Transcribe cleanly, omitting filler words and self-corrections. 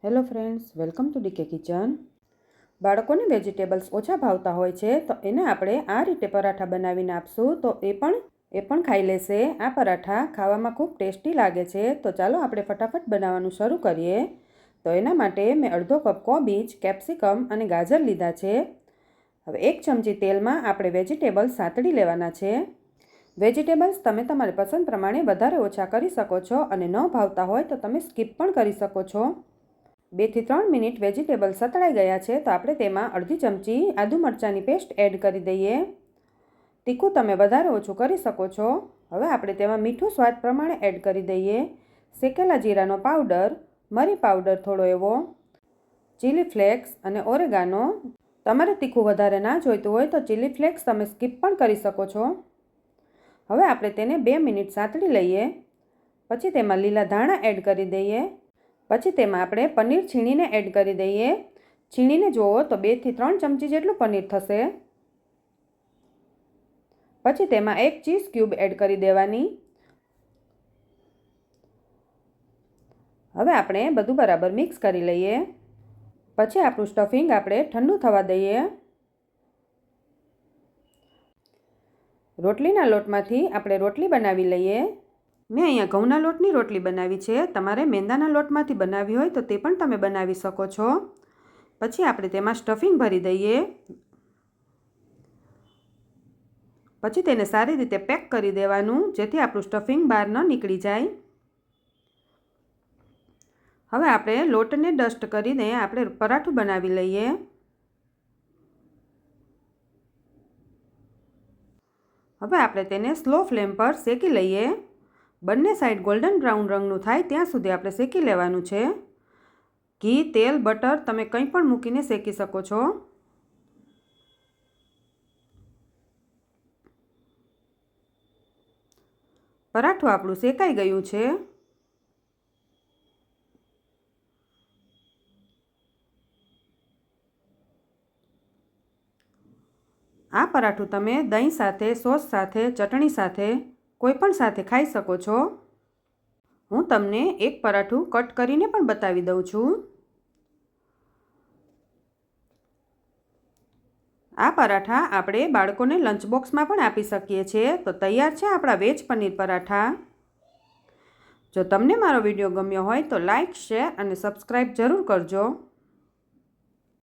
Hello friends, welcome to DK kitchen. બાળકોને vegetables ઓછા ભાવતા હોય છે તો એને આપણે આ રીતે પરાઠા બનાવીને આપશું તો એ પણ ખાઈ લેશે. આ પરાઠા ખાવામાં ખૂબ ટેસ્ટી લાગે છે. તો ચાલો આપણે ફટાફટ બનાવવાનું શરૂ કરીએ. તો એના માટે મેં અડધો કપ કોબીજ, કેપ્સિકમ અને ગાજર લીધા છે. હવે 1 ચમચી તેલમાં આપણે વેજીટેબલ્સ સાતળી લેવાના છે. વેજીટેબલ્સ તમે તમારી પસંદ પ્રમાણે વધારે ઓછા કરી શકો છો અને ન ભાવતા હોય તો તમે સ્કીપ પણ કરી શકો છો. 2 થી 3 મિનિટ વેજીટેબલ સતળાઈ ગયા છે તો આપણે તેમાં અડધી ચમચી આદુ મરચાંની પેસ્ટ એડ કરી દઈએ. તીખું તમે વધારે ઓછું કરી શકો છો. હવે આપણે તેમાં મીઠું સ્વાદ પ્રમાણે એડ કરી દઈએ. શેકેલા જીરાનો પાવડર, મરી પાવડર થોડો એવો, ચીલી ફ્લેક્સ અને ઓરેગાનો. તમારે તીખું વધારે ના જોઈતું હોય તો ચીલી ફ્લેક્સ તમે સ્કીપ પણ કરી શકો છો. હવે આપણે તેને 2 મિનિટ સાતળી લઈએ. પછી તેમાં લીલા ધાણા એડ કરી દઈએ. પછી તેમાં આપણે પનીર છીણીને એડ કરી દઈએ. છીણીને જુઓ તો 2 થી 3 ચમચી જેટલું પનીર થશે. પછી તેમાં 1 ચીઝ ક્યુબ એડ કરી દેવાની. હવે આપણે બધું બરાબર મિક્સ કરી લઈએ. પછી આપણું સ્ટફિંગ આપણે ઠંડુ થવા દઈએ. રોટલીના લોટમાંથી આપણે રોટલી બનાવી લઈએ. મેં અહીંયા ઘઉંના લોટની રોટલી બનાવી છે. તમારે મેંદાના લોટમાંથી બનાવવી હોય તો તે પણ તમે બનાવી શકો છો. પછી આપણે તેમાં સ્ટફિંગ ભરી દઈએ. પછી તેને સારી રીતે પેક કરી દેવાનું જેથી આપણું સ્ટફિંગ બહાર ન નીકળી જાય. હવે આપણે લોટને ડસ્ટ કરીને આપણે પરાઠું બનાવી લઈએ. હવે આપણે તેને સ્લો ફ્લેમ પર શેકી લઈએ. બંને સાઈડ ગોલ્ડન બ્રાઉન રંગનું થાય ત્યાં સુધી આપણે શેકી લેવાનું છે. ઘી, તેલ, બટર તમે કંઈ પણ મૂકીને શેકી શકો છો. પરાઠું આપણું શેકાઈ ગયું છે. આ પરાઠું તમે દહીં સાથે, સોસ સાથે, ચટણી સાથે કોઈ પણ સાથે ખાઈ શકો છો. હું તમને એક પરાઠું કટ કરીને પણ બતાવી દઉં છું. આ પરાઠા આપણે બાળકોને લંચ બોક્સમાં પણ આપી શકીએ છીએ. તો તૈયાર છે આપણા વેજ પનીર પરાઠા. જો તમને મારો વિડીયો ગમ્યો હોય તો લાઈક, શેર અને સબસ્ક્રાઈબ જરૂર કરજો.